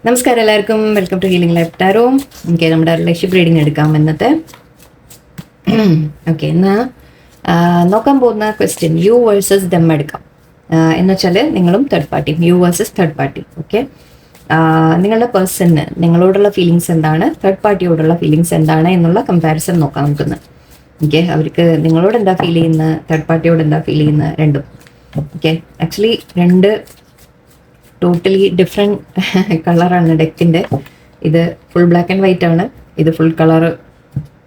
നമസ്കാരം എല്ലാവർക്കും, welcome to healing life tarot. Okay, നമ്മുടെ റിലേഷൻഷിപ്പ് റീഡിങ് എടുക്കാം ഇന്നത്തെ. ഓക്കെ, ഇന്ന് നോക്കാൻ പോകുന്ന ക്വസ്റ്റ്യൻ യു വേഴ്സസ് ദം എടുക്കാം. എന്ന് വെച്ചാൽ നിങ്ങളും തേർഡ് പാർട്ടിയും, you versus third party. Okay, നിങ്ങളുടെ പേഴ്സണിന് നിങ്ങളോടുള്ള ഫീലിങ്സ് എന്താണ്, തേർഡ് പാർട്ടിയോടുള്ള ഫീലിങ്സ് എന്താണ് എന്നുള്ള കമ്പാരിസൺ നോക്കാം നമുക്കിന്ന്. ഓക്കെ, അവർക്ക് നിങ്ങളോട് എന്താ ഫീൽ ചെയ്യുന്നത്, തേർഡ് പാർട്ടിയോട് എന്താ ഫീൽ ചെയ്യുന്നത്, രണ്ടും. ഓക്കെ, ആക്ച്വലി രണ്ട് ടോട്ടലി ഡിഫറെൻറ്റ് കളറാണ് ഡെക്കിൻ്റെ. ഇത് ഫുൾ ബ്ലാക്ക് ആൻഡ് വൈറ്റ് ആണ്, ഇത് ഫുൾ കളർ,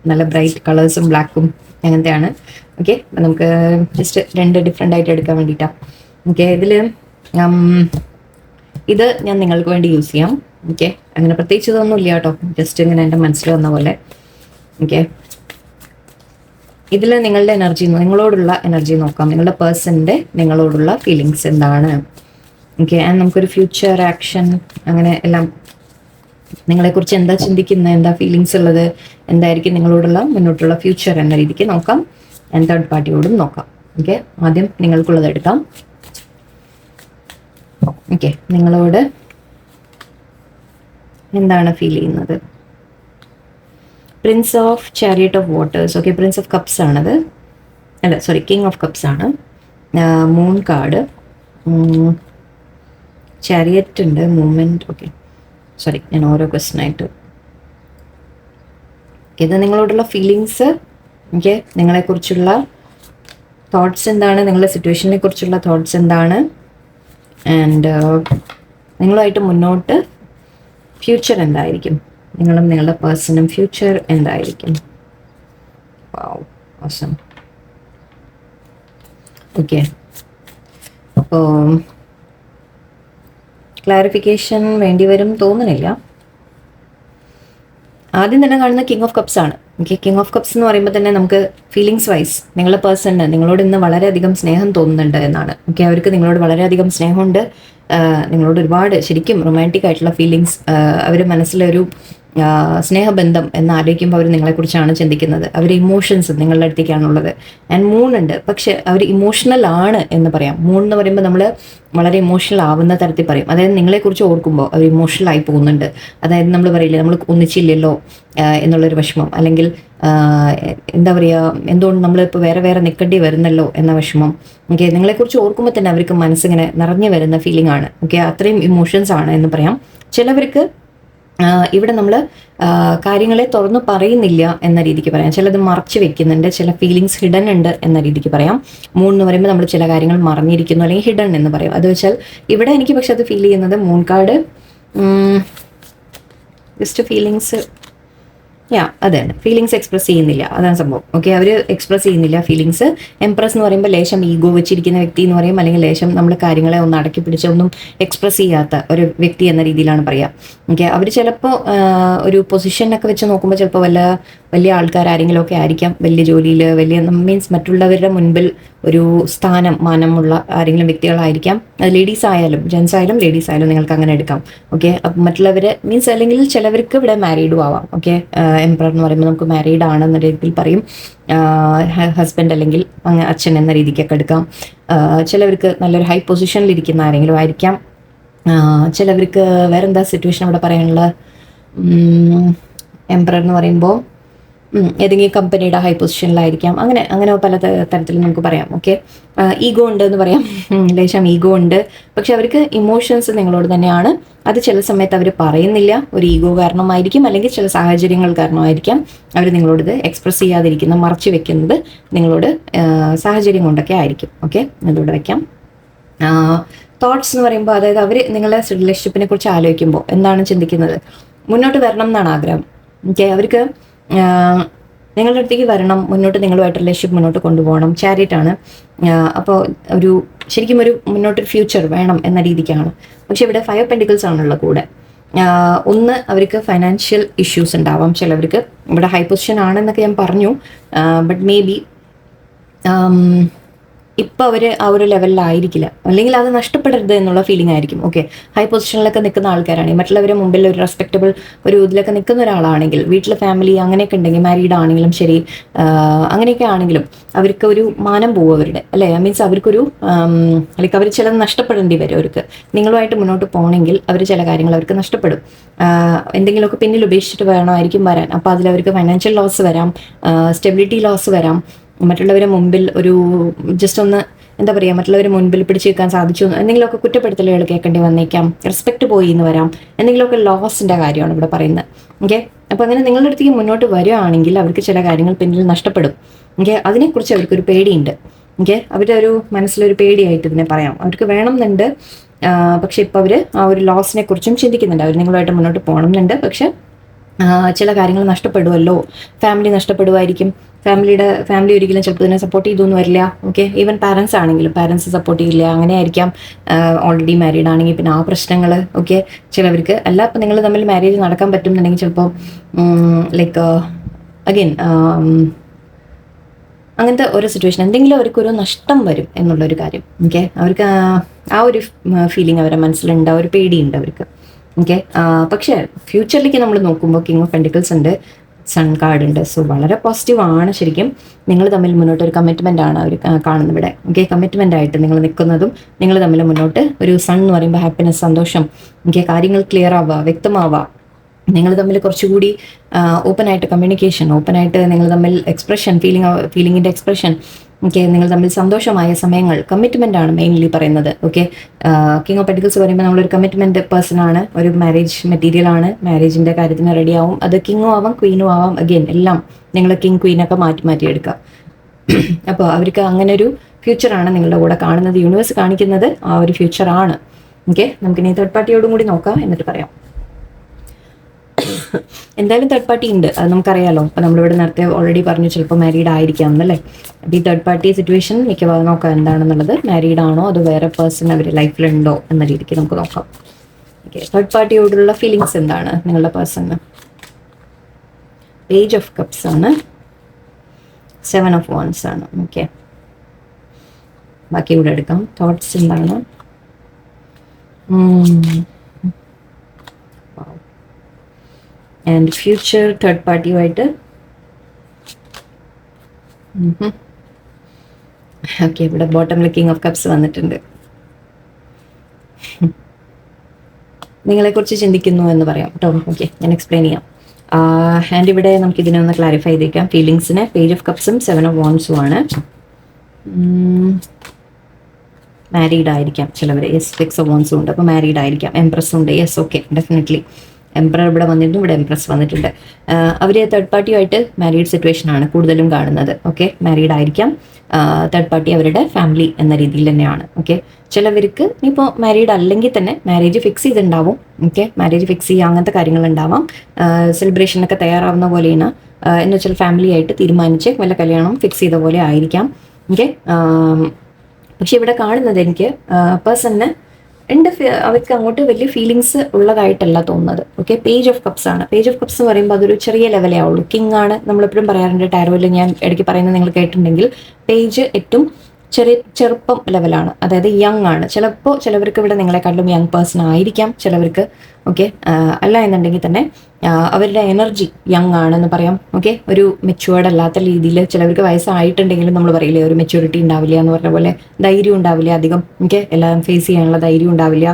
നല്ല ബ്രൈറ്റ് കളേഴ്സും ബ്ലാക്കും അങ്ങനത്തെയാണ്. ഓക്കെ, നമുക്ക് ജസ്റ്റ് രണ്ട് ഡിഫറെൻ്റ് ആയിട്ട് എടുക്കാൻ വേണ്ടിയിട്ടാണ്. ഓക്കെ, ഇത് ഞാൻ നിങ്ങൾക്ക് വേണ്ടി യൂസ് ചെയ്യാം. ഓക്കെ, അങ്ങനെ പ്രത്യേകിച്ച് ഇതൊന്നും ഇല്ല കേട്ടോ, ജസ്റ്റ് ഇങ്ങനെ എൻ്റെ മനസ്സിൽ വന്ന പോലെ. ഓക്കെ, ഇതിൽ നിങ്ങളുടെ എനർജി, നിങ്ങളോടുള്ള എനർജി നോക്കാം, നിങ്ങളുടെ പേഴ്സണിൻ്റെ നിങ്ങളോടുള്ള ഫീലിങ്സ് എന്താണ്. ഓക്കെ, ആൻഡ് നമുക്കൊരു ഫ്യൂച്ചർ ആക്ഷൻ, അങ്ങനെ എല്ലാം നിങ്ങളെക്കുറിച്ച് എന്താ ചിന്തിക്കുന്നത്, എന്താ ഫീലിങ്സ് ഉള്ളത്, എന്തായിരിക്കും നിങ്ങളോടുള്ള മുന്നോട്ടുള്ള ഫ്യൂച്ചർ എന്ന രീതിക്ക് നോക്കാം. ആൻഡ് തേർഡ് പാർട്ടിയോടും നോക്കാം. ഓക്കെ, ആദ്യം നിങ്ങൾക്കുള്ളത് എടുക്കാം. ഓക്കെ, നിങ്ങളോട് എന്താണ് ഫീൽ ചെയ്യുന്നത്? Prince of chariot of waters. Okay, Prince of cups ആണത്, അല്ല സോറി, കിങ് ഓഫ് കപ്സ് ആണ്. മൂൺ കാർഡ്, ചാരിയറ്റ് ഉണ്ട്, മൂവ്മെൻറ്റ്. ഓക്കെ, സോറി, ഞാൻ ഓരോ ക്വസ്റ്റ്യൻ ആയിട്ട്. ഇത് നിങ്ങളോടുള്ള ഫീലിങ്സ്. ഓക്കെ, നിങ്ങളെക്കുറിച്ചുള്ള തോട്ട്സ് എന്താണ്, നിങ്ങളുടെ സിറ്റുവേഷനെ കുറിച്ചുള്ള തോട്ട്സ് എന്താണ്, ആൻഡ് നിങ്ങളുമായിട്ട് മുന്നോട്ട് ഫ്യൂച്ചർ എന്തായിരിക്കും, നിങ്ങളും നിങ്ങളുടെ പേഴ്സണും ഫ്യൂച്ചർ എന്തായിരിക്കും. awesome. ഓക്കെ, അപ്പോൾ ക്ലാരിഫിക്കേഷൻ വേണ്ടി വരും തോന്നുന്നില്ല. ആദ്യം തന്നെ കാണുന്ന കിങ് ഓഫ് കപ്സ് ആണ്. ഓക്കെ, കിങ് ഓഫ് കപ്സ് എന്ന് പറയുമ്പോൾ തന്നെ നമുക്ക് ഫീലിങ്സ് വൈസ് നിങ്ങളുടെ പേഴ്സണിന് നിങ്ങളോട് ഇന്ന് വളരെയധികം സ്നേഹം തോന്നുന്നുണ്ട് എന്നാണ്. ഓക്കെ, അവർക്ക് നിങ്ങളോട് വളരെയധികം സ്നേഹമുണ്ട്, നിങ്ങളോട് ഒരുപാട് ശരിക്കും റൊമാൻറ്റിക് ആയിട്ടുള്ള ഫീലിങ്സ്, അവർ മനസ്സിലൊരു സ്നേഹബന്ധം എന്ന് ആലോചിക്കുമ്പോൾ അവർ നിങ്ങളെക്കുറിച്ചാണ് ചിന്തിക്കുന്നത്. അവർ ഇമോഷൻസ് നിങ്ങളുടെ അടുത്തേക്കാണുള്ളത്. ആൻഡ് മൂൺ ഉണ്ട്, പക്ഷെ അവർ ഇമോഷണൽ ആണ് എന്ന് പറയാം. മൂൺ എന്ന് പറയുമ്പോൾ നമ്മൾ വളരെ ഇമോഷണൽ ആവുന്ന തരത്തിൽ പറയും. അതായത് നിങ്ങളെക്കുറിച്ച് ഓർക്കുമ്പോൾ അവർ ഇമോഷണൽ ആയി പോകുന്നുണ്ട്. അതായത് നമ്മൾ പറയില്ലേ, നമ്മൾ ഒന്നിച്ചില്ലല്ലോ എന്നുള്ളൊരു വിഷമം, അല്ലെങ്കിൽ എന്താ പറയുക, എന്തുകൊണ്ട് നമ്മളിപ്പോൾ വേറെ വേറെ നിൽക്കേണ്ടി വരുന്നല്ലോ എന്ന വിഷമം. ഓക്കെ, നിങ്ങളെക്കുറിച്ച് ഓർക്കുമ്പോൾ തന്നെ അവർക്ക് മനസ്സിങ്ങനെ നിറഞ്ഞു വരുന്ന ഫീലിംഗ് ആണ്. ഓക്കെ, അത്രയും ഇമോഷൻസ് ആണ് എന്ന് പറയാം. ചിലവർക്ക് ഇവിടെ നമ്മൾ കാര്യങ്ങളെ തുറന്നു പറയുന്നില്ല എന്ന രീതിക്ക് പറയാം. ചിലത് മറച്ചു വെക്കുന്നുണ്ട്, ചില ഫീലിങ്സ് ഹിഡൻ ഉണ്ട് എന്ന രീതിക്ക് പറയാം. മൂൺ എന്ന് പറയുമ്പോൾ നമ്മൾ ചില കാര്യങ്ങൾ മറഞ്ഞിരിക്കുന്നു അല്ലെങ്കിൽ ഹിഡൻ എന്ന് പറയും. അത് വെച്ചാൽ ഇവിടെ എനിക്ക് പക്ഷെ അത് ഫീൽ ചെയ്യുന്നത് മൂൺ കാർഡ് ജസ്റ്റ് ഫീലിങ്സ്, അതെ, ഫീലിങ്സ് എക്സ്പ്രസ് ചെയ്യുന്നില്ല, അതാണ് സംഭവം. ഓക്കെ, അവർ എക്സ്പ്രസ് ചെയ്യുന്നില്ല ഫീലിങ്സ്. എംപ്രസ് എന്ന് പറയുമ്പോൾ ലേശം ഈഗോ വെച്ചിരിക്കുന്ന വ്യക്തി എന്ന് പറയും, അല്ലെങ്കിൽ ലേശം നമ്മൾ കാര്യങ്ങളെ ഒന്ന് അടക്കി പിടിച്ച് ഒന്നും എക്സ്പ്രസ് ചെയ്യാത്ത ഒരു വ്യക്തി എന്ന രീതിയിലാണ് പറയുക. ഓക്കെ, അവർ ചിലപ്പോൾ ഒരു പൊസിഷനൊക്കെ വെച്ച് നോക്കുമ്പോൾ ചിലപ്പോൾ വലിയ ആൾക്കാരെങ്കിലും ഒക്കെ ആയിരിക്കാം, വലിയ ജോലിയിൽ, വലിയ മീൻസ് മറ്റുള്ളവരുടെ മുൻപിൽ ഒരു സ്ഥാനം, മാനമുള്ള ആരെങ്കിലും വ്യക്തികളായിരിക്കാം. അത് ലേഡീസ് ആയാലും ജെൻസ് ആയാലും ലേഡീസ് ആയാലും നിങ്ങൾക്ക് അങ്ങനെ എടുക്കാം. ഓക്കെ, അപ്പം മറ്റുള്ളവർ മീൻസ്, അല്ലെങ്കിൽ ചിലവർക്ക് ഇവിടെ മാരീഡും ആവാം. ഓക്കെ, എംപറർ എന്ന് പറയുമ്പോൾ നമുക്ക് മാരീഡ് ആണെന്ന രീതിയിൽ പറയും. ഹസ്ബൻഡ് അല്ലെങ്കിൽ അച്ഛൻ എന്ന രീതിക്കൊക്കെ എടുക്കാം. ചിലവർക്ക് നല്ലൊരു ഹൈ പൊസിഷനിൽ ഇരിക്കുന്ന ആരെങ്കിലും ആയിരിക്കാം. ചിലവർക്ക് വേറെന്താ സിറ്റുവേഷൻ അവിടെ പറയാനുള്ള, എംപറർ എന്ന് പറയുമ്പോൾ ഏതെങ്കിലും കമ്പനിയുടെ ഹൈ പൊസിഷനിലായിരിക്കാം. അങ്ങനെ പല തരത്തിൽ നമുക്ക് പറയാം. ഓക്കെ, ഈഗോ ഉണ്ട് എന്ന് പറയാം, ലേശം ഈഗോ ഉണ്ട്. പക്ഷെ അവർക്ക് ഇമോഷൻസ് നിങ്ങളോട് തന്നെയാണ്. അത് ചില സമയത്ത് അവർ പറയുന്നില്ല, ഒരു ഈഗോ കാരണമായിരിക്കും, അല്ലെങ്കിൽ ചില സാഹചര്യങ്ങൾ കാരണമായിരിക്കാം അവർ നിങ്ങളോട് ഇത് എക്സ്പ്രസ് ചെയ്യാതിരിക്കുന്നത്, മറച്ചു വെക്കുന്നത് നിങ്ങളോട് സാഹചര്യം കൊണ്ടൊക്കെ ആയിരിക്കും. ഓക്കെ, അതിലൂടെ വയ്ക്കാം. തോട്ട്സ് എന്ന് പറയുമ്പോൾ, അതായത് അവർ നിങ്ങളുടെ റിലേഷൻഷിപ്പിനെ കുറിച്ച് ആലോചിക്കുമ്പോൾ എന്താണ് ചിന്തിക്കുന്നത്, മുന്നോട്ട് വരണം എന്നാണ് ആഗ്രഹം. ഓക്കെ, അവർക്ക് നിങ്ങളുടെ അടുത്തേക്ക് വരണം, മുന്നോട്ട് നിങ്ങളുമായിട്ട് റിലേഷൻഷിപ്പ് മുന്നോട്ട് കൊണ്ടുപോകണം. ചാരിയറ്റ് ആണ്. അപ്പോൾ ശരിക്കും ഒരു മുന്നോട്ടൊരു ഫ്യൂച്ചർ വേണം എന്ന രീതിക്കാണ്. പക്ഷെ ഇവിടെ 5 പെൻറ്റിക്കിൾസ് ആണുള്ള കൂടെ. ഒന്ന്, അവർക്ക് ഫൈനാൻഷ്യൽ ഇഷ്യൂസ് ഉണ്ടാവാം ചിലവർക്ക്. ഇവിടെ ഹൈ പൊസിഷൻ ആണെന്നൊക്കെ ഞാൻ പറഞ്ഞു, ബട്ട് മേ ബി ഇപ്പം അവർ ആ ഒരു ലെവലിലായിരിക്കില്ല, അല്ലെങ്കിൽ അത് നഷ്ടപ്പെടരുത് എന്നുള്ള ഫീലിംഗ് ആയിരിക്കും. ഓക്കെ, ഹൈ പൊസിഷനിലൊക്കെ നിൽക്കുന്ന ആൾക്കാരാണെങ്കിൽ, മറ്റുള്ളവരെ മുമ്പിൽ ഒരു റെസ്പെക്റ്റബിൾ ഒരു ഇതിലൊക്കെ നിൽക്കുന്ന ഒരാളാണെങ്കിൽ, വീട്ടിൽ ഫാമിലി അങ്ങനെയൊക്കെ ഉണ്ടെങ്കിൽ, മാരീഡ് ആണെങ്കിലും ശരി, അങ്ങനെയൊക്കെ ആണെങ്കിലും അവർക്ക് ഒരു മാനം പോകും അവരുടെ, അല്ലേ? മീൻസ് അവർക്കൊരു ലൈക്ക് അവർ ചിലത് നഷ്ടപ്പെടേണ്ടി വരും അവർക്ക്. നിങ്ങളുമായിട്ട് മുന്നോട്ട് പോകണമെങ്കിൽ അവർ ചില കാര്യങ്ങൾ അവർക്ക് നഷ്ടപ്പെടും. എന്തെങ്കിലുമൊക്കെ പിന്നിൽ ഉപേക്ഷിച്ചിട്ട് വേണമായിരിക്കും വരാൻ. അപ്പോൾ അതിലവർക്ക് ഫൈനാൻഷ്യൽ ലോസ് വരാം, സ്റ്റെബിലിറ്റി ലോസ് വരാം, മറ്റുള്ളവരെ മുമ്പിൽ ഒരു ജസ്റ്റ് ഒന്ന് എന്താ പറയുക, മറ്റുള്ളവരെ മുൻപിൽ പിടിച്ചു വെക്കാൻ സാധിച്ചു എന്തെങ്കിലുമൊക്കെ കുറ്റപ്പെടുത്തലുകൾ കേൾക്കേണ്ടി വന്നേക്കാം, റെസ്പെക്ട് പോയി എന്ന് വരാം, എന്തെങ്കിലുമൊക്കെ ലോസിൻ്റെ കാര്യമാണ് ഇവിടെ പറയുന്നത്. ഓക്കെ, അപ്പോൾ അങ്ങനെ നിങ്ങളുടെ അടുത്തേക്ക് മുന്നോട്ട് വരികയാണെങ്കിൽ അവർക്ക് ചില കാര്യങ്ങൾ പിന്നിൽ നഷ്ടപ്പെടും. ഓക്കെ, അതിനെക്കുറിച്ച് അവർക്കൊരു പേടിയുണ്ട്. ഓക്കെ, അവരുടെ ഒരു മനസ്സിലൊരു പേടിയായിട്ട് ഇതിനെ പറയാം. അവർക്ക് വേണമെന്നുണ്ട്, പക്ഷെ ഇപ്പോൾ അവർ ആ ഒരു ലോസിനെ കുറിച്ചും ചിന്തിക്കുന്നുണ്ട്. അവർ നിങ്ങളുമായിട്ട് മുന്നോട്ട് പോകണമെന്നുണ്ട്, പക്ഷെ ചില കാര്യങ്ങൾ നഷ്ടപ്പെടുമല്ലോ, ഫാമിലി നഷ്ടപ്പെടുമായിരിക്കും. ഫാമിലി ഒരിക്കലും ചിലപ്പോൾ ഇതിനെ സപ്പോർട്ട് ചെയ്തൊന്നും വരില്ല. ഓക്കെ, ഈവൻ പാരൻസ് ആണെങ്കിലും പാരൻസ് സപ്പോർട്ട് ചെയ്യില്ല, അങ്ങനെ ആയിരിക്കാം. ഓൾറെഡി മാരീഡ് ആണെങ്കിൽ പിന്നെ ആ പ്രശ്നങ്ങൾ. ഓക്കെ, ചിലവർക്ക് അല്ല, ഇപ്പം നിങ്ങൾ തമ്മിൽ മാരേജ് നടക്കാൻ പറ്റുന്നുണ്ടെങ്കിൽ ചിലപ്പോൾ ലൈക്ക് അഗെയിൻ അങ്ങനത്തെ ഒരു സിറ്റുവേഷൻ എന്തെങ്കിലും അവർക്കൊരു നഷ്ടം വരും എന്നുള്ളൊരു കാര്യം. ഓക്കെ, അവർക്ക് ആ ഒരു ഫീലിംഗ് അവരുടെ മനസ്സിലുണ്ട്, ആ ഒരു പേടിയുണ്ട് അവർക്ക്. ഓക്കെ, പക്ഷേ ഫ്യൂച്ചറിലേക്ക് നമ്മൾ നോക്കുമ്പോൾ കിങ് ഓഫ് പെൻറ്റിക്കിൾസ് ഉണ്ട്, സൺ കാർഡ് ഉണ്ട്. സോ വളരെ പോസിറ്റീവ് ആണ് ശരിക്കും. നിങ്ങൾ തമ്മിൽ മുന്നോട്ട് ഒരു കമ്മിറ്റ്മെൻ്റ് ആണ് അവർ കാണുന്നത് ഇവിടെ. ഓക്കെ, കമ്മിറ്റ്മെൻ്റ് ആയിട്ട് നിങ്ങൾ നിൽക്കുന്നതും നിങ്ങൾ തമ്മിൽ മുന്നോട്ട് ഒരു സൺ എന്ന് പറയുമ്പോൾ ഹാപ്പിനെസ്, സന്തോഷം. ഓക്കെ, കാര്യങ്ങൾ ക്ലിയർ ആവുക, വ്യക്തമാവുക, നിങ്ങൾ തമ്മിൽ കുറച്ചുകൂടി ഓപ്പണായിട്ട് കമ്മ്യൂണിക്കേഷൻ, ഓപ്പണായിട്ട് നിങ്ങൾ തമ്മിൽ എക്സ്പ്രഷൻ, ഫീലിങ്ങിൻ്റെ എക്സ്പ്രഷൻ. ഓക്കെ, നിങ്ങൾ തമ്മിൽ സന്തോഷമായ സമയങ്ങൾ, കമ്മിറ്റ്മെൻ്റ് ആണ് മെയിൻലി പറയുന്നത്. ഓക്കെ, കിങ് ഓഫ് പെൻറ്റിക്കിൾസ് പറയുമ്പോൾ നമ്മളൊരു കമ്മിറ്റ്മെൻറ്റ് പേഴ്സൺ ആണ്, ഒരു മാരേജ് മെറ്റീരിയൽ ആണ്, മാരേജിൻ്റെ കാര്യത്തിന് റെഡി ആവും. അത് കിങ്ങും ആവാം, ക്വീനും ആവാം. അഗെയിൻ എല്ലാം നിങ്ങൾ കിങ് ക്വീനൊക്കെ മാറ്റി എടുക്കുക. അപ്പോൾ അവർക്ക് അങ്ങനെ ഒരു ഫ്യൂച്ചറാണ് നിങ്ങളുടെ കൂടെ കാണുന്നത്, യൂണിവേഴ്സ് കാണിക്കുന്നത് ആ ഒരു ഫ്യൂച്ചറാണ്. ഓക്കെ, നമുക്കിനി തേർഡ് പാർട്ടിയോടും കൂടി നോക്കാം, എന്നിട്ട് പറയാം. എന്തായാലും തേർഡ് പാർട്ടി ഉണ്ട്, അത് നമുക്കറിയാലോ. അപ്പോൾ നമ്മളിവിടെ നേരത്തെ ഓൾറെഡി പറഞ്ഞു ചിലപ്പോൾ മാരീഡ് ആയിരിക്കാം എന്നല്ലേ. അപ്പോൾ ഈ തേർഡ് പാർട്ടി സിറ്റുവേഷൻ മിക്കവാറും നോക്കാം എന്താണെന്നുള്ളത്. മാരീഡ് ആണോ അതോ വേറെ പേഴ്സൺ അവർ ലൈഫിലുണ്ടോ എന്ന രീതിക്ക് നമുക്ക് നോക്കാം. ഓക്കെ, തേർഡ് പാർട്ടിയോടുള്ള ഫീലിങ്സ് എന്താണ് നിങ്ങളുടെ പേഴ്സണിന്? പേജ് ഓഫ് കപ്സ് ആണ്, 7 ഓഫ് വാൻസ് ആണ്. ഓക്കെ, ബാക്കി ഇവിടെ എടുക്കാം. തോട്ട്സ് എന്താണ്? ആൻഡ് ഫ്യൂച്ചർ തേർഡ് പാർട്ടിയുമായിട്ട്. ഓക്കെ, ഇവിടെ ബോട്ടമിൽ കിങ് ഓഫ് കപ്സ് വന്നിട്ടുണ്ട്. നിങ്ങളെക്കുറിച്ച് ചിന്തിക്കുന്നു എന്ന് പറയാം കേട്ടോ. ഓക്കെ, ഞാൻ എക്സ്പ്ലെയിൻ ചെയ്യാം. ആൻഡ് ഇവിടെ നമുക്ക് ഇതിനെ ഒന്ന് ക്ലാരിഫൈ ചെയ്തേക്കാം. ഫീലിങ്സിന് പേജ് ഓഫ് കപ്സും 7 ഓഫ് വാൻസും ആണ്. മാരീഡ് ആയിരിക്കാം ചിലവർ. യെസ്, 6 ഓഫ് വാൻസും ഉണ്ട്, അപ്പോൾ മാരീഡ് ആയിരിക്കാം. എംപ്രസ്സും ഉണ്ട്. യെസ്, ഓക്കെ, ഡെഫിനറ്റ്ലി എംപ്രർ ഇവിടെ വന്നിട്ടുണ്ട്, ഇവിടെ എംപ്രസ് വന്നിട്ടുണ്ട്. അവർ തേർഡ് പാർട്ടിയുമായിട്ട് മാരീഡ് സിറ്റുവേഷൻ ആണ് കൂടുതലും കാണുന്നത്. ഓക്കെ, മാരീഡ് ആയിരിക്കാം. തേർഡ് പാർട്ടി അവരുടെ ഫാമിലി എന്ന രീതിയിൽ തന്നെയാണ്. ഓക്കെ, ചിലവർക്ക് ഇപ്പോൾ മാരീഡ് അല്ലെങ്കിൽ തന്നെ മാരേജ് ഫിക്സ് ചെയ്തിട്ടുണ്ടാവും. ഓക്കെ, മാരേജ് ഫിക്സ് ചെയ്യുക അങ്ങനത്തെ കാര്യങ്ങൾ ഉണ്ടാവാം. സെലിബ്രേഷനൊക്കെ തയ്യാറാവുന്ന പോലെയാണ്, എന്ന് വെച്ചാൽ ഫാമിലി ആയിട്ട് തീരുമാനിച്ച് വല്ല കല്യാണം ഫിക്സ് ചെയ്ത പോലെ ആയിരിക്കാം. ഓക്കെ, പക്ഷെ ഇവിടെ കാണുന്നത് എനിക്ക് പേഴ്സണിന് അവർക്ക് അങ്ങോട്ട് വലിയ ഫീലിങ്സ് ഉള്ളതായിട്ടല്ല തോന്നുന്നത്. ഓക്കെ, പേജ് ഓഫ് കപ്സ് ആണ്. പേജ് ഓഫ് കപ്സ് എന്ന് പറയുമ്പോൾ അതൊരു ചെറിയ ലെവലേ ആവുള്ളൂ. കിങ് ആണ് നമ്മളെപ്പോഴും പറയാറുണ്ട്, ടാരോയിൽ ഞാൻ ഇടയ്ക്ക് പറയുന്നത് നിങ്ങൾ കേട്ടിട്ടുണ്ടെങ്കിൽ, പേജ് ഏറ്റവും ചെറുപ്പം ലെവലാണ്, അതായത് യങ് ആണ്. ചിലവർക്ക് ഇവിടെ നിങ്ങളെക്കാട്ടിലും യങ് പേഴ്സൺ ആയിരിക്കാം ചിലവർക്ക്. ഓക്കെ, അല്ല എന്നുണ്ടെങ്കിൽ തന്നെ അവരുടെ എനർജി യങ് ആണെന്ന് പറയാം. ഓക്കെ, ഒരു മെച്യൂർഡ് അല്ലാത്ത രീതിയിൽ ചിലവർക്ക് വയസ്സായിട്ടുണ്ടെങ്കിലും നമ്മൾ പറയില്ലേ ഒരു മെച്യൂരിറ്റി ഉണ്ടാവില്ല എന്ന് പറഞ്ഞ പോലെ, ധൈര്യം ഉണ്ടാവില്ല അധികം. ഓക്കെ, എല്ലാം ഫേസ് ചെയ്യാനുള്ള ധൈര്യം ഉണ്ടാവില്ല,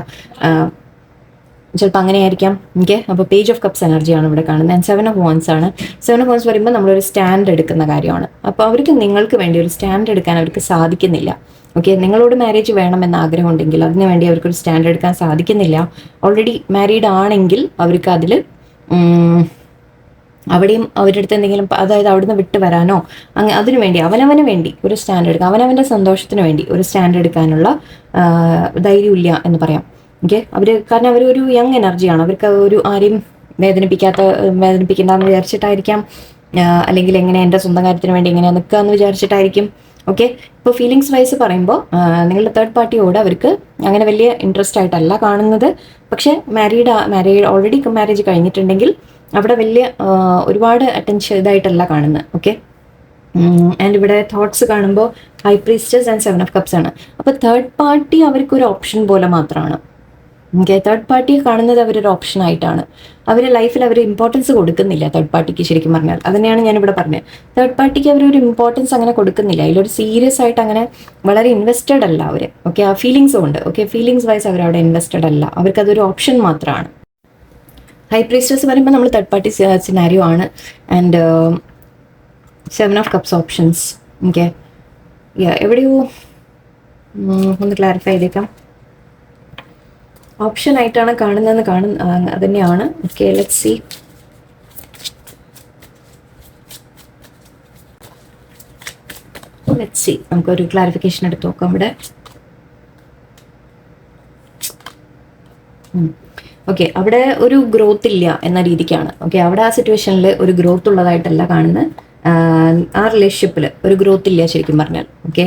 ചിലപ്പോൾ അങ്ങനെയായിരിക്കാം. ഓക്കെ, അപ്പോൾ പേജ് ഓഫ് കപ്സ് എനർജിയാണ് ഇവിടെ കാണുന്നത്. ആൻഡ് 7 ഓഫ് വാൻസ് ആണ്. 7 ഓഫ് വാൻസ് പറയുമ്പോൾ നമ്മളൊരു സ്റ്റാൻഡ് എടുക്കുന്ന കാര്യമാണ്. അപ്പോൾ അവർക്ക് നിങ്ങൾക്ക് വേണ്ടി ഒരു സ്റ്റാൻഡ് എടുക്കാൻ അവർക്ക് സാധിക്കുന്നില്ല. ഓക്കെ, നിങ്ങളോട് മാരേജ് വേണമെന്ന് ആഗ്രഹം ഉണ്ടെങ്കിൽ അതിന് വേണ്ടി അവർക്കൊരു സ്റ്റാൻഡ് എടുക്കാൻ സാധിക്കുന്നില്ല. ഓൾറെഡി മാരീഡ് ആണെങ്കിൽ അവർക്ക് അതിൽ അവിടെയും അവരുടെ അടുത്ത് എന്തെങ്കിലും, അതായത് അവിടുന്ന് വിട്ട് വരാനോ അതിനു വേണ്ടി അവനവന് വേണ്ടി ഒരു സ്റ്റാൻഡ് എടുക്കാം, അവനവൻ്റെ സന്തോഷത്തിന് വേണ്ടി ഒരു സ്റ്റാൻഡ് എടുക്കാനുള്ള ധൈര്യമില്ല എന്ന് പറയാം. ഓക്കെ, കാരണം അവർ ഒരു യങ് എനർജിയാണ്. അവർക്ക് ഒരു ആരെയും വേദനിപ്പിക്കേണ്ടെന്ന് വിചാരിച്ചിട്ടായിരിക്കാം, അല്ലെങ്കിൽ എങ്ങനെ എൻ്റെ സ്വന്തം കാര്യത്തിന് വേണ്ടി എങ്ങനെ നിൽക്കുക എന്ന് വിചാരിച്ചിട്ടായിരിക്കും. ഓക്കെ, ഇപ്പോൾ ഫീലിങ്സ് വൈസ് പറയുമ്പോൾ നിങ്ങളുടെ തേർഡ് പാർട്ടിയോട് അവർക്ക് അങ്ങനെ വലിയ ഇൻട്രസ്റ്റ് ആയിട്ടല്ല കാണുന്നത്. പക്ഷേ ഓൾറെഡി മാരേജ് കഴിഞ്ഞിട്ടുണ്ടെങ്കിൽ അവിടെ വലിയ ഒരുപാട് അറ്റൻഷൻ ഇതായിട്ടല്ല കാണുന്നത്. ഓക്കെ, ആൻഡ് ഇവിടെ തോട്ട്സ് കാണുമ്പോൾ high priestess and 7 of Cups ആണ്. അപ്പോൾ തേർഡ് പാർട്ടി അവർക്കൊരു ഓപ്ഷൻ പോലെ മാത്രമാണ്. ഓക്കെ, തേർഡ് പാർട്ടിയെ കാണുന്നത് അവരൊരു ഓപ്ഷൻ ആയിട്ടാണ്. അവരുടെ ലൈഫിൽ അവർ ഇമ്പോർട്ടൻസ് കൊടുക്കുന്നില്ല തേർഡ് പാർട്ടിക്ക്. ശരിക്കും പറഞ്ഞാൽ അതിനെയാണ് ഞാനിവിടെ പറഞ്ഞത്. തേർഡ് പാർട്ടിക്ക് അവരൊരു ഇമ്പോർട്ടൻസ് അങ്ങനെ കൊടുക്കുന്നില്ല. അതിലൊരു സീരിയസ് ആയിട്ട് അങ്ങനെ വളരെ ഇൻവെസ്റ്റഡ് അല്ല അവർ. ഓക്കെ, ആ ഫീലിങ്സും ഉണ്ട്. ഓക്കെ, ഫീലിങ്സ് വൈസ് അവരവിടെ ഇൻവെസ്റ്റഡ് അല്ല. അവർക്കതൊരു ഓപ്ഷൻ മാത്രമാണ്. ഹൈ പ്രീസ്റ്റസ് പറയുമ്പോൾ നമ്മൾ തേർഡ് പാർട്ടി സിനാരിയോ ആണ്. And 7 of Cups options. Okay, എവിടെയോ ഒന്ന് ക്ലാരിഫൈ ചെയ്തേക്കാം. ഓപ്ഷൻ ആയിട്ടാണ് കാണുന്നതെന്ന് അത് തന്നെയാണ്. Okay, let's see. നമുക്കൊരു ക്ലാരിഫിക്കേഷൻ എടുത്ത് നോക്കാം ഇവിടെ. ഓക്കെ, അവിടെ ഒരു ഗ്രോത്ത് ഇല്ല എന്ന രീതിക്കാണ്. ഓക്കെ, അവിടെ ആ സിറ്റുവേഷനിൽ ഒരു ഗ്രോത്ത് ഉള്ളതായിട്ടല്ല കാണുന്നത്. ആ റിലേഷൻഷിപ്പിൽ ഒരു ഗ്രോത്ത് ഇല്ല ശരിക്കും പറഞ്ഞാൽ. ഓക്കെ,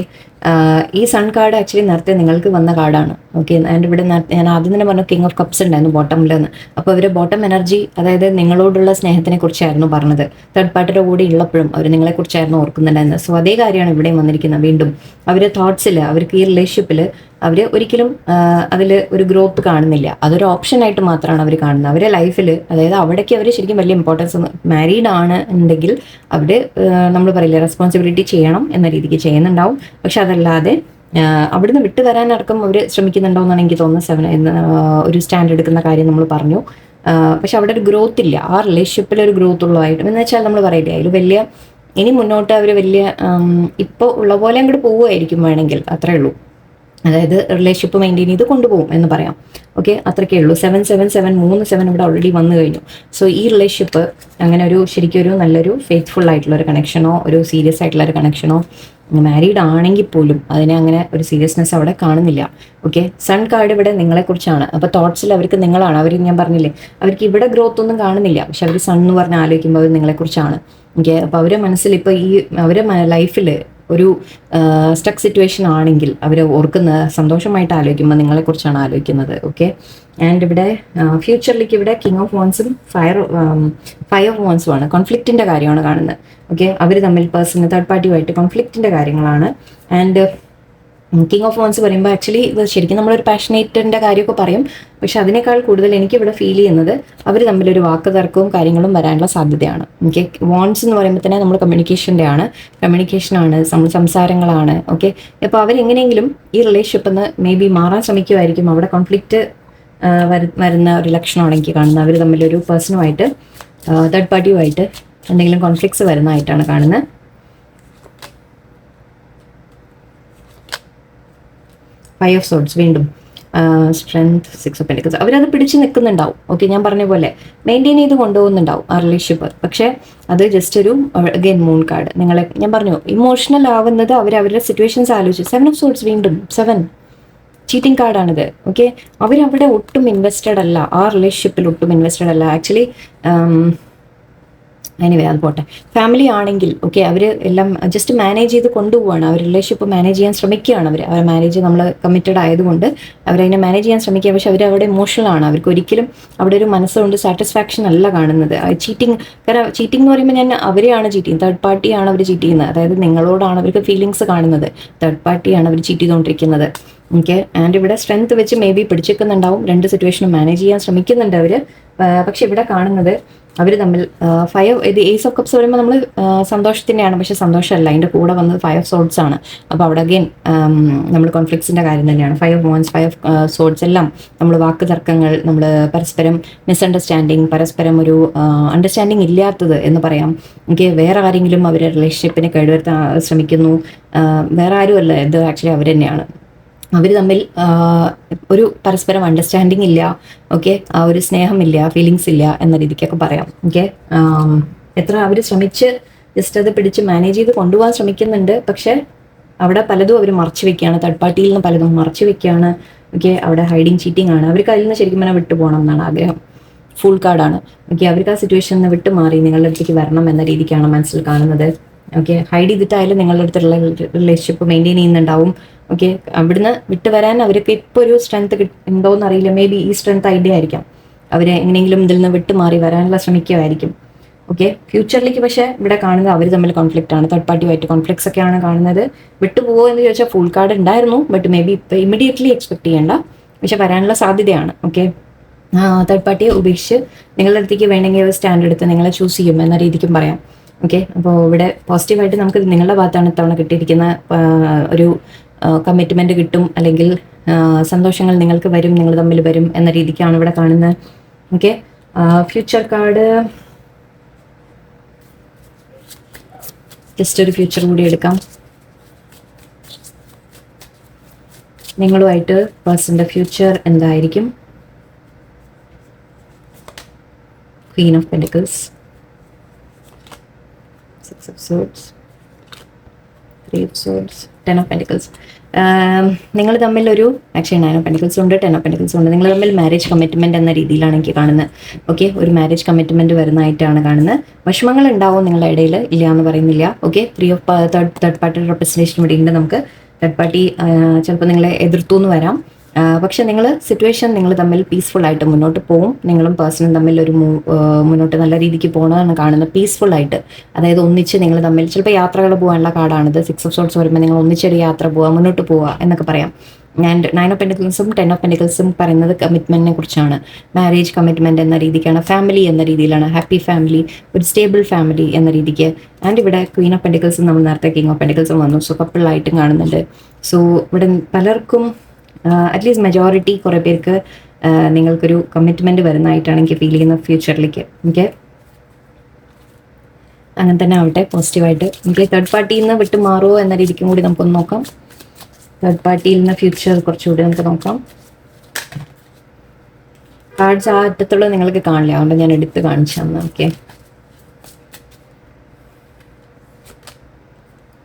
ഈ സൺ കാർഡ് ആക്ച്വലി നേരത്തെ നിങ്ങൾക്ക് വന്ന കാർഡാണ്. ഓക്കെ, ആൻഡ് ഇവിടെ ഞാൻ ആദ്യം തന്നെ പറഞ്ഞു കിങ് ഓഫ് കപ്സ് ഉണ്ടായിരുന്നു ബോട്ടമിലെന്ന്. അപ്പോൾ അവർ ബോട്ടം എനർജി, അതായത് നിങ്ങളോടുള്ള സ്നേഹത്തിനെ കുറിച്ചായിരുന്നു പറഞ്ഞത്. തേർഡ് പാർട്ടിയുടെ കൂടെ ഉള്ളപ്പോഴും അവർ നിങ്ങളെക്കുറിച്ചായിരുന്നു ഓർക്കുന്നുണ്ടായിരുന്നത്. സോ അതേ കാര്യമാണ് ഇവിടെയും വന്നിരിക്കുന്നത്. വീണ്ടും അവരുടെ തോട്ട്സിൽ, അവർക്ക് ഈ റിലേഷൻഷിപ്പിൽ അവർ ഒരിക്കലും അതിൽ ഒരു ഗ്രോത്ത് കാണുന്നില്ല. അതൊരു ഓപ്ഷനായിട്ട് മാത്രമാണ് അവർ കാണുന്നത്. അവരുടെ ലൈഫിൽ, അതായത് അവിടേക്ക് അവർ ശരിക്കും വലിയ ഇമ്പോർട്ടൻസ്, മാരീഡ് ആണ് ഉണ്ടെങ്കിൽ അവർ നമ്മൾ പറയില്ല റെസ്പോൺസിബിലിറ്റി ചെയ്യണം എന്ന രീതിക്ക് ചെയ്യുന്നുണ്ടാവും. പക്ഷെ അതല്ലാതെ അവിടുന്ന് വിട്ടു വരാനടക്കം അവർ ശ്രമിക്കുന്നുണ്ടോ എന്നാണ് എനിക്ക് തോന്നുന്നത്. ഒരു സ്റ്റാൻഡ് എടുക്കുന്ന കാര്യം നമ്മൾ പറഞ്ഞു. പക്ഷെ അവിടെ ഒരു ഗ്രോത്ത് ഇല്ല. ആ റിലേഷൻഷിപ്പിൽ ഒരു ഗ്രോത്ത് ഉള്ളതായിട്ട് എന്ന് വെച്ചാൽ നമ്മൾ പറയില്ലേ, അതിൽ വലിയ ഇനി മുന്നോട്ട് അവർ വലിയ ഇപ്പോൾ ഉള്ള പോലെ അങ്ങോട്ട് പോവുമായിരിക്കും വേണമെങ്കിൽ, അത്രേ ഉള്ളൂ. അതായത് റിലേഷൻഷിപ്പ് മെയിൻറ്റെയിൻ ചെയ്ത് കൊണ്ടുപോകും എന്ന് പറയാം. ഓക്കെ, അത്രയ്ക്കേ ഉള്ളൂ. 7 ഇവിടെ ഓൾറെഡി വന്നു കഴിഞ്ഞു. സോ ഈ റിലേഷൻഷിപ്പ് അങ്ങനെ ഒരു ശരിക്കും ഒരു നല്ലൊരു ഫെയ്ത്ത്ഫുൾ ആയിട്ടുള്ള ഒരു കണക്ഷനോ, ഒരു സീരിയസ് ആയിട്ടുള്ള ഒരു കണക്ഷനോ, മാരീഡ് ആണെങ്കിൽ പോലും അതിനെ അങ്ങനെ ഒരു സീരിയസ്നെസ് അവിടെ കാണുന്നില്ല. ഓക്കെ, സൺ കാർഡ് ഇവിടെ നിങ്ങളെക്കുറിച്ചാണ്. അപ്പോൾ തോട്ട്സിൽ അവർക്ക് നിങ്ങളാണ്. അവർ, ഞാൻ പറഞ്ഞില്ലേ, അവർക്ക് ഇവിടെ ഗ്രോത്ത് ഒന്നും കാണുന്നില്ല. പക്ഷെ അവർ സൺ എന്ന് പറഞ്ഞ് ആലോചിക്കുമ്പോൾ അവർ നിങ്ങളെക്കുറിച്ചാണ്. ഓക്കെ, അപ്പോൾ അവരുടെ മനസ്സിൽ ഇപ്പോൾ ഈ അവരുടെ ലൈഫിൽ ഒരു സ്റ്റക്ക് സിറ്റുവേഷൻ ആണെങ്കിൽ അവർ ഓർക്കുന്ന, സന്തോഷമായിട്ട് ആലോചിക്കുമ്പോൾ നിങ്ങളെക്കുറിച്ചാണ് ആലോചിക്കുന്നത്. ഓക്കെ, ആൻഡ് ഇവിടെ ഫ്യൂച്ചറിലേക്ക് ഇവിടെ കിങ് ഓഫ് വാൻസും ഫൈവ് ഓഫ് വാൻസും ആണ്. കോൺഫ്ലിക്റ്റിൻ്റെ കാര്യമാണ് കാണുന്നത്. ഓക്കെ, അവർ തമ്മിൽ പേഴ്സണൽ തേർഡ് പാർട്ടിയുമായിട്ട് കോൺഫ്ലിക്റ്റിൻ്റെ കാര്യങ്ങളാണ്. ആൻഡ് കിങ് ഓഫ് വാൻസ് പറയുമ്പോൾ ആക്ച്വലി ഇത് ശരിക്കും നമ്മളൊരു പാഷനേറ്റിൻ്റെ കാര്യമൊക്കെ പറയും. പക്ഷെ അതിനേക്കാൾ കൂടുതൽ എനിക്കിവിടെ ഫീൽ ചെയ്യുന്നത് അവർ തമ്മിലൊരു വാക്ക് തർക്കവും കാര്യങ്ങളും വരാനുള്ള സാധ്യതയാണ്. ഓക്കെ, വാൻസ് എന്ന് പറയുമ്പോൾ തന്നെ നമ്മൾ കമ്മ്യൂണിക്കേഷൻ്റെ ആണ്, കമ്മ്യൂണിക്കേഷനാണ്, സംസാരങ്ങളാണ്. ഓക്കെ, അപ്പോൾ അവരെങ്ങനെയെങ്കിലും ഈ റിലേഷൻഷിപ്പിൽ നിന്ന് മേ ബി മാറാൻ ശ്രമിക്കുമായിരിക്കും. അവിടെ കോൺഫ്ലിക്റ്റ് വരുന്ന ഒരു ലക്ഷണമാണ് എനിക്ക് കാണുന്നത്. അവർ തമ്മിലൊരു പേഴ്സണുമായിട്ട് തേർഡ് പാർട്ടിയുമായിട്ട് എന്തെങ്കിലും കോൺഫ്ലിക്ട്സ് വരുന്നതായിട്ടാണ് കാണുന്നത്. ഫൈവ് ഓഫ് സോർഡ്സ്, വീണ്ടും സ്ട്രെങ്ത്, 6 of Pentacles. അവരത് പിടിച്ച് നിൽക്കുന്നുണ്ടാവും. ഓക്കെ, ഞാൻ പറഞ്ഞ പോലെ മെയിൻറ്റെയിൻ ചെയ്ത് കൊണ്ടുപോകുന്നുണ്ടാവും ആ റിലേഷൻഷിപ്പ്. പക്ഷേ അത് ജസ്റ്റ് ഒരു അഗെയിൻ മൂൺ കാർഡ്. നിങ്ങളെ ഞാൻ പറഞ്ഞു ഇമോഷണൽ ആവുന്നത് അവരുടെ സിറ്റുവേഷൻസ് ആലോചിച്ച്. 7 of Swords, വീണ്ടും 7 ചീറ്റിംഗ് കാർഡാണിത്. ഓക്കെ, അവരവിടെ ഒട്ടും ഇൻവെസ്റ്റഡ് അല്ല, ആ റിലേഷൻഷിപ്പിൽ ഒട്ടും ഇൻവെസ്റ്റഡ് അല്ല ആക്ച്വലി. എനിവേ അത് പോട്ടെ. ഫാമിലി ആണെങ്കിൽ ഓക്കെ, അവർ എല്ലാം ജസ്റ്റ് മാനേജ് ചെയ്ത് കൊണ്ടുപോവാണ്. അവർ റിലേഷൻഷിപ്പ് മാനേജ് ചെയ്യാൻ ശ്രമിക്കുകയാണ്. അവർ മാനേജ്, നമ്മൾ കമ്മിറ്റഡ് ആയതുകൊണ്ട് അവരതിനെ മാനേജ് ചെയ്യാൻ ശ്രമിക്കുക. പക്ഷെ അവിടെ ഇമോഷണൽ ആണ്. അവർക്ക് ഒരിക്കലും അവിടെ ഒരു മനസ്സുകൊണ്ട് സാറ്റിസ്ഫാക്ഷൻ അല്ല കാണുന്നത്. ചീറ്റിംഗ്, കാരണം ചീറ്റിംഗ് എന്ന് പറയുമ്പോൾ ഞാൻ അവരെയാണ് ചീറ്റ് ചെയ്യുന്നത്, തേർഡ് പാർട്ടിയാണ് അവർ ചീറ്റ് ചെയ്യുന്നത്. അതായത് നിങ്ങളോടാണ് അവർക്ക് ഫീലിങ്സ് കാണുന്നത്, തേർഡ് പാർട്ടിയാണ് അവർ ചീറ്റ് ചെയ്തുകൊണ്ടിരിക്കുന്നത്. ഓക്കെ, ആൻഡ് ഇവിടെ സ്ട്രെങ്ത് വെച്ച് മേ ബി പിടിച്ചെക്കുന്നുണ്ടാവും. രണ്ട് സിറ്റുവേഷനും മാനേജ് ചെയ്യാൻ ശ്രമിക്കുന്നുണ്ട് അവർ. പക്ഷെ ഇവിടെ കാണുന്നത് അവർ തമ്മിൽ ഇത് ഏസ് ഓഫ് കപ്സ് പറയുമ്പോൾ നമ്മൾ സന്തോഷത്തിൻ്റെയാണ്. പക്ഷെ സന്തോഷമല്ല, അതിൻ്റെ കൂടെ വന്നത് 5 of Swords ആണ്. അപ്പോൾ അവിടെ അഗെയിൻ നമ്മൾ കോൺഫ്ലിക്ട്സിൻ്റെ കാര്യം തന്നെയാണ്. 5 of Wands, 5 of Swords എല്ലാം നമ്മൾ വാക്ക് തർക്കങ്ങൾ, നമ്മൾ പരസ്പരം മിസ്അണ്ടർസ്റ്റാൻഡിങ്, പരസ്പരം ഒരു അണ്ടർസ്റ്റാൻഡിങ് ഇല്ലാത്തത് എന്ന് പറയാം. ഓക്കെ, വേറെ ആരെങ്കിലും അവരുടെ റിലേഷൻഷിപ്പിനെ കേടുവരുത്താൻ ശ്രമിക്കുന്നു. വേറെ ആരുമല്ല, ഇത് ആക്ച്വലി അവർ തന്നെയാണ്. അവർ തമ്മിൽ ഒരു പരസ്പരം അണ്ടർസ്റ്റാൻഡിങ് ഇല്ല. ഓക്കെ, ആ ഒരു സ്നേഹമില്ല, ഫീലിങ്സ് ഇല്ല എന്ന രീതിക്കൊക്കെ പറയാം. ഓക്കെ, എത്ര അവർ ശ്രമിച്ച് ജസ്റ്റ് അത് പിടിച്ച് മാനേജ് ചെയ്ത് കൊണ്ടുപോകാൻ ശ്രമിക്കുന്നുണ്ട്. പക്ഷെ അവിടെ പലതും അവർ മറച്ചു വെക്കുകയാണ്, തേർഡ് പാർട്ടിയിൽ നിന്ന് പലതും മറച്ചു വെക്കുകയാണ്. ഓക്കെ, അവിടെ ഹൈഡിങ്, ചീറ്റിംഗ് ആണ്. അവർക്ക് അതിൽ നിന്ന് ശരിക്കും പറഞ്ഞാൽ വിട്ടു പോകണം എന്നാണ് ആഗ്രഹം. ഫുൾ കാർഡാണ്. ഓക്കെ, അവർക്ക് ആ സിറ്റുവേഷനിൽ നിന്ന് വിട്ടു മാറി നിങ്ങളുടെ അടുത്തേക്ക് വരണം എന്ന രീതിക്കാണ് മനസ്സിൽ കാണുന്നത്. ഓക്കെ, ഹൈഡ് ചെയ്തിട്ടായാലും നിങ്ങളുടെ അടുത്തുള്ള റിലേഷൻഷിപ്പ് മെയിൻറ്റെയിൻ ചെയ്യുന്നുണ്ടാവും. ഓക്കെ, അവിടുന്ന് വിട്ട് വരാൻ അവർക്ക് ഇപ്പോൾ ഒരു സ്ട്രെങ്ത് ഉണ്ടോയെന്ന് അറിയില്ല. മേ ബി ഈ സ്ട്രെങ്ത് ഐഡിയ ആയിരിക്കാം. അവർ എങ്ങനെയെങ്കിലും ഇതിൽ നിന്ന് വിട്ട് മാറി വരാനുള്ള ശ്രമിക്കുമായിരിക്കും. ഓക്കെ, ഫ്യൂച്ചറിലേക്ക് പക്ഷേ ഇവിടെ കാണുന്നത് അവർ തമ്മിൽ കോൺഫ്ലിക്റ്റ് ആണ്, തേർഡ് പാർട്ടിയുമായിട്ട് കോൺഫ്ലിക്ട്സ് ഒക്കെയാണ് കാണുന്നത്. വിട്ടുപോകുമോ എന്ന് ചോദിച്ചാൽ ഫുൾ കാർഡ് ഉണ്ടായിരുന്നു, ബട്ട് മേ ബി ഇപ്പം ഇമ്മീഡിയറ്റ്ലി എക്സ്പെക്ട് ചെയ്യേണ്ട, പക്ഷെ വരാനുള്ള സാധ്യതയാണ്. ഓക്കെ, തേർഡ് പാർട്ടിയെ ഉപേക്ഷിച്ച് നിങ്ങളുടെ അടുത്തേക്ക് വേണമെങ്കിൽ ഒരു സ്റ്റാൻഡ് എടുത്ത് നിങ്ങളെ ചൂസ് ചെയ്യും എന്ന രീതിക്കും പറയാം. ഓക്കെ, അപ്പോൾ ഇവിടെ പോസിറ്റീവായിട്ട് നമുക്ക് നിങ്ങളുടെ ഭാഗത്താണ് ഇത്തവണ കിട്ടിയിരിക്കുന്ന ഒരു കമ്മിറ്റ്മെൻറ്റ് കിട്ടും, അല്ലെങ്കിൽ സന്തോഷങ്ങൾ നിങ്ങൾക്ക് വരും, നിങ്ങൾ തമ്മിൽ വരും എന്ന രീതിക്കാണ് ഇവിടെ കാണുന്നത്. ഓക്കെ, ഫ്യൂച്ചർ കാർഡ് ജസ്റ്റ് ഒരു ഫ്യൂച്ചർ കൂടി എടുക്കാം. നിങ്ങളുമായിട്ട് പേഴ്സൻ്റെ ഫ്യൂച്ചർ എന്തായിരിക്കും? Queen of Pentacles, Six of Swords, Three of Swords, Ten of Pentacles. നിങ്ങൾ തമ്മിൽ ഒരു ആക്ച്വലി 9 ഓഫ് പെൻറ്റിക്കിൾസ് ഉണ്ട്, 10 ഓഫ് പെൻറ്റിക്കിൾസ് ഉണ്ട്. നിങ്ങൾ തമ്മിൽ മാരേജ് കമ്മിറ്റ്മെൻറ്റ് എന്ന രീതിയിലാണ് എനിക്ക് കാണുന്നത്. ഓക്കെ, ഒരു മാരേജ് കമ്മിറ്റ്മെൻറ്റ് വരുന്നതായിട്ടാണ് കാണുന്നത്. വിഷമങ്ങൾ ഉണ്ടാവും നിങ്ങളുടെ ഇടയിൽ, ഇല്ല എന്ന് പറയുന്നില്ല. ഓക്കെ, തേർഡ് പാർട്ടി റെപ്രസെൻറ്റേഷൻ ഇവിടെ ഉണ്ട്. നമുക്ക് തേർഡ് പാർട്ടി ചിലപ്പോൾ നിങ്ങളെ എതിർത്തു എന്ന് വരാം, പക്ഷെ നിങ്ങൾ സിറ്റുവേഷൻ നിങ്ങൾ തമ്മിൽ പീസ്ഫുൾ ആയിട്ട് മുന്നോട്ട് പോകും. നിങ്ങളും പേഴ്സണും തമ്മിൽ ഒരു മുന്നോട്ട് നല്ല രീതിക്ക് പോകണമെന്ന് കാണുന്നത്, പീസ്ഫുൾ ആയിട്ട്. അതായത് ഒന്നിച്ച് നിങ്ങൾ തമ്മിൽ ചിലപ്പോൾ യാത്രകൾ പോകാനുള്ള കാർഡാണിത്. 6 ഓഫ് സോർട്സ് വരുമ്പോൾ നിങ്ങൾ ഒന്നിച്ചൊരു യാത്ര പോവുക, മുന്നോട്ട് പോവുക എന്നൊക്കെ പറയാം. ആൻഡ് 9 ഓഫ് പെൻറ്റിക്കിൾസും 10 ഓഫ് പെൻറ്റിക്കിൾസും പറയുന്നത് കമ്മിറ്റ്മെൻറ്റിനെ കുറിച്ചാണ്. മാരേജ് കമ്മിറ്റ്മെൻറ്റ് എന്ന രീതിക്കാണ്, ഫാമിലി എന്ന രീതിയിലാണ്, ഹാപ്പി ഫാമിലി, ഒരു സ്റ്റേബിൾ ഫാമിലി എന്ന രീതിക്ക്. ആൻഡ് ഇവിടെ ക്വീൻ ഓഫ് പെൻറ്റിക്കിൾസും നമ്മൾ നേരത്തെ കിങ് ഓഫ് പെൻറ്റിക്കിൾസും വന്നു. സോ കപ്പിളായിട്ടും കാണുന്നുണ്ട്. സോ ഇവിടെ പലർക്കും അറ്റ്ലീസ്റ്റ് മെജോറിറ്റി കുറേ പേർക്ക് നിങ്ങൾക്കൊരു കമ്മിറ്റ്മെൻറ്റ് വരുന്നതായിട്ടാണ് എനിക്ക് ഫീൽ ചെയ്യുന്നത് ഫ്യൂച്ചറിലേക്ക്. ഓക്കെ, അങ്ങനെ തന്നെ ആവട്ടെ പോസിറ്റീവായിട്ട്. എനിക്ക് തേർഡ് പാർട്ടിയിൽ നിന്ന് വിട്ട് മാറുമോ എന്ന രീതിക്കും കൂടി നമുക്കൊന്ന് നോക്കാം. തേർഡ് പാർട്ടിയിൽ നിന്ന് ഫ്യൂച്ചർ കുറച്ചുകൂടി നമുക്ക് നോക്കാം. കാർഡ്സ് ആ അറ്റത്തുള്ള നിങ്ങൾക്ക് കാണില്ല, അതുകൊണ്ട് ഞാൻ എടുത്ത് കാണിച്ചു തന്നെ. Okay,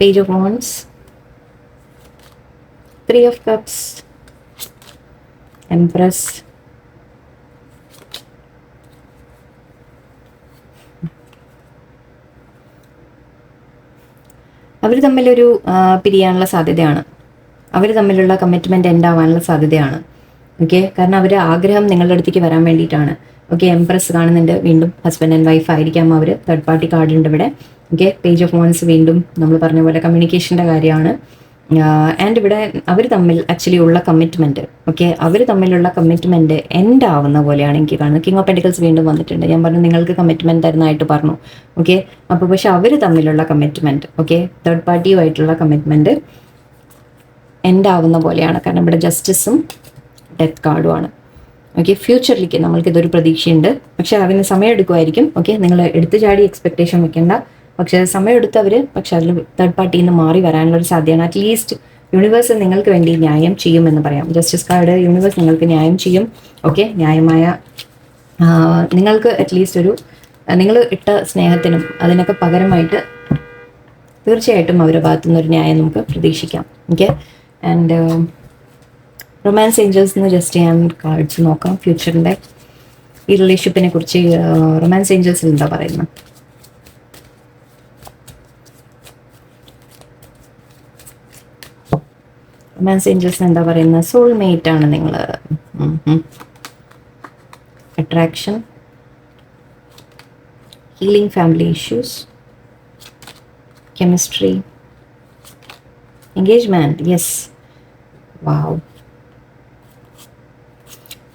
page of wands, 3 of cups, empress, അവർ തമ്മിലൊരു പിരിയാനുള്ള സാധ്യതയാണ്, അവർ തമ്മിലുള്ള കമ്മിറ്റ്മെൻറ്റ് എൻഡ് ആവാനുള്ള സാധ്യതയാണ്. ഓക്കെ, കാരണം അവർ ആഗ്രഹം നിങ്ങളുടെ അടുത്തേക്ക് വരാൻ വേണ്ടിയിട്ടാണ്. ഓക്കെ, എംപ്രസ് കാണുന്നുണ്ട്, വീണ്ടും ഹസ്ബൻഡ് ആൻഡ് വൈഫ് ആയിരിക്കാം അവർ. തേർഡ് പാർട്ടി കാർഡ് ഉണ്ട് ഇവിടെ. ഓക്കെ, പേജ് ഓഫ് വാൻഡ്സ് വീണ്ടും നമ്മൾ പറഞ്ഞ പോലെ കമ്മ്യൂണിക്കേഷൻ്റെ കാര്യമാണ്. ആൻഡ് ഇവിടെ അവർ തമ്മിൽ ആക്ച്വലി ഉള്ള കമ്മിറ്റ്മെൻറ്റ്, ഓക്കെ, അവർ തമ്മിലുള്ള കമ്മിറ്റ്മെൻറ്റ് എൻഡ് ആവുന്ന പോലെയാണ് എനിക്ക് കാണുന്നത്. കിങ് ഓഫ് പെൻറ്റിക്കിൾസ് വീണ്ടും വന്നിട്ടുണ്ട്. ഞാൻ പറഞ്ഞു നിങ്ങൾക്ക് കമ്മിറ്റ്മെൻറ്റ് തരുന്നതായിട്ട് പറഞ്ഞു. ഓക്കെ, അപ്പോൾ പക്ഷെ അവർ തമ്മിലുള്ള കമ്മിറ്റ്മെൻറ്റ്, ഓക്കെ, തേർഡ് പാർട്ടിയുമായിട്ടുള്ള കമ്മിറ്റ്മെൻറ്റ് എൻഡ് ആവുന്ന പോലെയാണ്. കാരണം ഇവിടെ ജസ്റ്റിസും ഡെത്ത് കാർഡുമാണ്. ഓക്കെ, ഫ്യൂച്ചറിലേക്ക് നമ്മൾക്കിതൊരു പ്രതീക്ഷയുണ്ട്, പക്ഷെ അതിന് സമയം എടുക്കുമായിരിക്കും. ഓക്കെ, നിങ്ങൾ എടുത്തു ചാടി എക്സ്പെക്റ്റേഷൻ വെക്കേണ്ട, പക്ഷേ സമയം എടുത്തവർ പക്ഷെ അതിൽ തേർഡ് പാർട്ടിയിൽ നിന്ന് മാറി വരാനുള്ളൊരു സാധ്യതയാണ്. അറ്റ്ലീസ്റ്റ് യൂണിവേഴ്സ് നിങ്ങൾക്ക് വേണ്ടി ന്യായം ചെയ്യുമെന്ന് പറയാം. ജസ്റ്റിസ് കാർഡ്, യൂണിവേഴ്സ് നിങ്ങൾക്ക് ന്യായം ചെയ്യും. ഓക്കെ, ന്യായമായ നിങ്ങൾക്ക് അറ്റ്ലീസ്റ്റ് ഒരു നിങ്ങൾ ഇട്ട സ്നേഹത്തിനും അതിനൊക്കെ പകരമായിട്ട് തീർച്ചയായിട്ടും അവരുടെ ഭാഗത്തുനിന്നൊരു ന്യായം നമുക്ക് പ്രതീക്ഷിക്കാം. ഓക്കെ, ആൻഡ് റൊമാൻസ് ഏഞ്ചൽസ് എന്ന് ജസ്റ്റ് ഞാൻ കാർഡ്സ് നോക്കാം. ഫ്യൂച്ചറിൻ്റെ ഈ റിലേഷൻഷിപ്പിനെ കുറിച്ച് റൊമാൻസ് ഏഞ്ചൽസിൽ എന്താ പറയുന്നത്? റൊമാൻസ് ഏഞ്ചൽസ് എന്താ പറയുന്നത്? സോൾമേറ്റ് ആണ് നിങ്ങൾ. Attraction, healing family issues, chemistry, engagement. Yes, wow.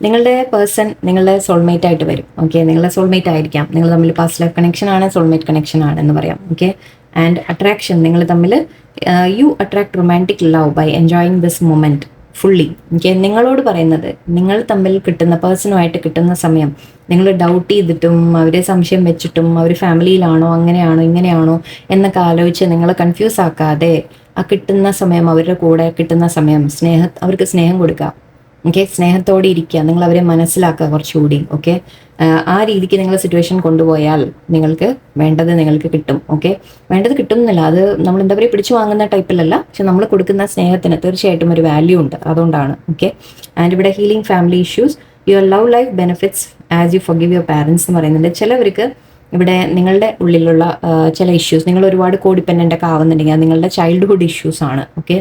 നിങ്ങളുടെ പേഴ്സൺ നിങ്ങളുടെ സോൾമേറ്റ് ആയിട്ട് വരും. ഓക്കെ, നിങ്ങളുടെ സോൾമേറ്റ് ആയിരിക്കാം. നിങ്ങൾ തമ്മിൽ പാസ്റ്റ് ലൈഫ് കണക്ഷൻ ആണ്, സോൾമേറ്റ് കണക്ഷൻ ആണ് എന്ന് പറയാം. ഓക്കെ, ആൻഡ് അട്രാക്ഷൻ, നിങ്ങൾ തമ്മിൽ you attract romantic love by enjoying this moment fully. Okay, നിങ്ങളോട് പറയുന്നത് നിങ്ങൾ തമ്മിൽ കിട്ടുന്ന പേഴ്സണുമായിട്ട് കിട്ടുന്ന സമയം നിങ്ങൾ ഡൗട്ട് ചെയ്തിട്ടും അവരെ സംശയം വെച്ചിട്ടും അവർ ഫാമിലിയിലാണോ അങ്ങനെയാണോ ഇങ്ങനെയാണോ എന്നൊക്കെ ആലോചിച്ച് നിങ്ങൾ കൺഫ്യൂസ് ആക്കാതെ ആ കിട്ടുന്ന സമയം, അവരുടെ കൂടെ കിട്ടുന്ന സമയം അവർക്ക് സ്നേഹം കൊടുക്കുക. ഓക്കെ, സ്നേഹത്തോടെ ഇരിക്കുക, നിങ്ങൾ അവരെ മനസ്സിലാക്കുക കുറച്ചുകൂടി. ഓക്കെ, ആ രീതിക്ക് നിങ്ങൾ സിറ്റുവേഷൻ കൊണ്ടുപോയാൽ നിങ്ങൾക്ക് വേണ്ടത് നിങ്ങൾക്ക് കിട്ടും. ഓക്കെ, വേണ്ടത് കിട്ടും എന്നില്ല, അത് നമ്മൾ എന്താ പറയുക പിടിച്ചു വാങ്ങുന്ന ടൈപ്പിലല്ല, പക്ഷെ നമ്മൾ കൊടുക്കുന്ന സ്നേഹത്തിന് തീർച്ചയായിട്ടും ഒരു വാല്യൂ ഉണ്ട്, അതുകൊണ്ടാണ്. ഓക്കെ, ആൻഡ് ഇവിടെ healing family issues, your love life benefits as you forgive your parents എന്ന് പറയുന്നുണ്ട്. ചിലവർക്ക് ഇവിടെ നിങ്ങളുടെ ഉള്ളിലുള്ള ചില ഇഷ്യൂസ്, നിങ്ങൾ ഒരുപാട് കോഡിപ്പെൻഡൻ്റ് ഒക്കെ ആവുന്നുണ്ടെങ്കിൽ അത് നിങ്ങളുടെ ചൈൽഡ്ഹുഡ് ഇഷ്യൂസ് ആണ്. ഓക്കെ,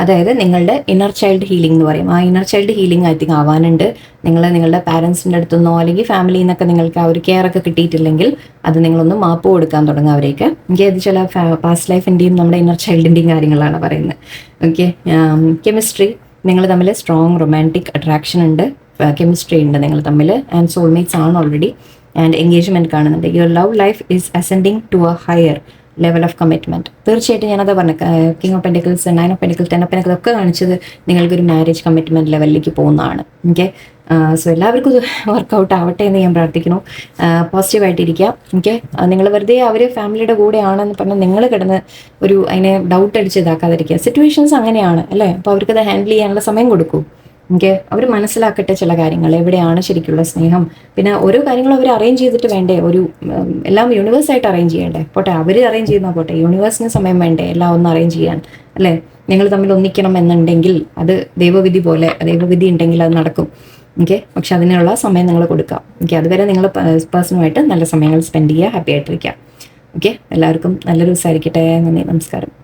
അതായത് നിങ്ങളുടെ ഇന്നർ ചൈൽഡ് ഹീലിംഗ് എന്ന് പറയും. ആ inner child healing I think ആവാനുണ്ട്. നിങ്ങളുടെ പാരൻസിൻ്റെ അടുത്തുനിന്നോ അല്ലെങ്കിൽ ഫാമിലിയിൽ നിന്നൊക്കെ നിങ്ങൾക്ക് ആ ഒരു കെയർ ഒക്കെ കിട്ടിയിട്ടില്ലെങ്കിൽ അത് നിങ്ങളൊന്ന് മാപ്പ് കൊടുക്കാൻ തുടങ്ങുക അവരേക്ക്. എനിക്ക് അത് ചില പാസ്റ്റ് ലൈഫിൻ്റെയും നമ്മുടെ ഇന്നർ ചൈൽഡിൻ്റെയും കാര്യങ്ങളാണ് പറയുന്നത്. ഓക്കെ. കെമിസ്ട്രി, നിങ്ങൾ തമ്മിൽ സ്ട്രോങ് റൊമാൻറ്റിക് അട്രാക്ഷൻ ഉണ്ട്, കെമിസ്ട്രി ഉണ്ട് നിങ്ങൾ തമ്മിൽ, ആൻഡ് സോൾമേറ്റ്സ് ആണ് ഓൾറെഡി. ആൻഡ് എൻഗേജ്മെൻറ്റ് കാണുന്നുണ്ട്. Your love life is ascending to a higher level of commitment. തീർച്ചയായിട്ടും ഞാനത് പറഞ്ഞു. King of pentacles, 9 of pentacles, 10 of pentacles ഒക്കെ കാണിച്ചത് നിങ്ങൾക്കൊരു മാരേജ് കമ്മിറ്റ്മെൻറ്റ് ലെവലിലേക്ക് പോകുന്നതാണ്. ഓക്കെ. സോ എല്ലാവർക്കും ഇത് വർക്കൗട്ട് ആവട്ടെ എന്ന് ഞാൻ പ്രാർത്ഥിക്കുന്നു. പോസിറ്റീവായിട്ടിരിക്കുക. ഓക്കെ. നിങ്ങൾ വെറുതെ അവർ ഫാമിലിയുടെ കൂടെയാണെന്ന് പറഞ്ഞാൽ നിങ്ങൾ കിടന്ന് അതിനെ ഡൗട്ട് അടിച്ച് ഇതാക്കാതിരിക്കുക. സിറ്റുവേഷൻസ് അങ്ങനെയാണ് അല്ലേ. അപ്പോൾ അവർക്കത് ഹാൻഡിൽ ചെയ്യാനുള്ള സമയം കൊടുക്കൂ. ഓക്കെ. അവർ മനസ്സിലാക്കട്ടെ ചില കാര്യങ്ങൾ, എവിടെയാണ് ശരിക്കുള്ള സ്നേഹം. പിന്നെ ഓരോ കാര്യങ്ങളും അവർ അറേഞ്ച് ചെയ്തിട്ട് വേണ്ടേ, എല്ലാം യൂണിവേഴ്സായിട്ട് അറേഞ്ച് ചെയ്യണ്ടേ. പോട്ടെ, അവർ അറേഞ്ച് ചെയ്യുന്ന പോട്ടെ, യൂണിവേഴ്സിന് സമയം വേണ്ടേ എല്ലാം ഒന്ന് അറേഞ്ച് ചെയ്യാൻ അല്ലേ. നിങ്ങൾ തമ്മിൽ ഒന്നിക്കണം എന്നുണ്ടെങ്കിൽ അത് ദൈവവിധി പോലെ, ദൈവവിധി ഉണ്ടെങ്കിൽ അത് നടക്കും. ഓക്കെ. പക്ഷെ അതിനുള്ള സമയം നിങ്ങൾ കൊടുക്കാം. ഓക്കെ. അതുവരെ നിങ്ങൾ പേഴ്സണുമായിട്ട് നല്ല സമയങ്ങൾ സ്പെൻഡ് ചെയ്യുക, ഹാപ്പി ആയിട്ടിരിക്കുക. ഓക്കെ. എല്ലാവർക്കും നല്ലൊരു ദിവസമായിരിക്കട്ടെ. നന്ദി, നമസ്കാരം.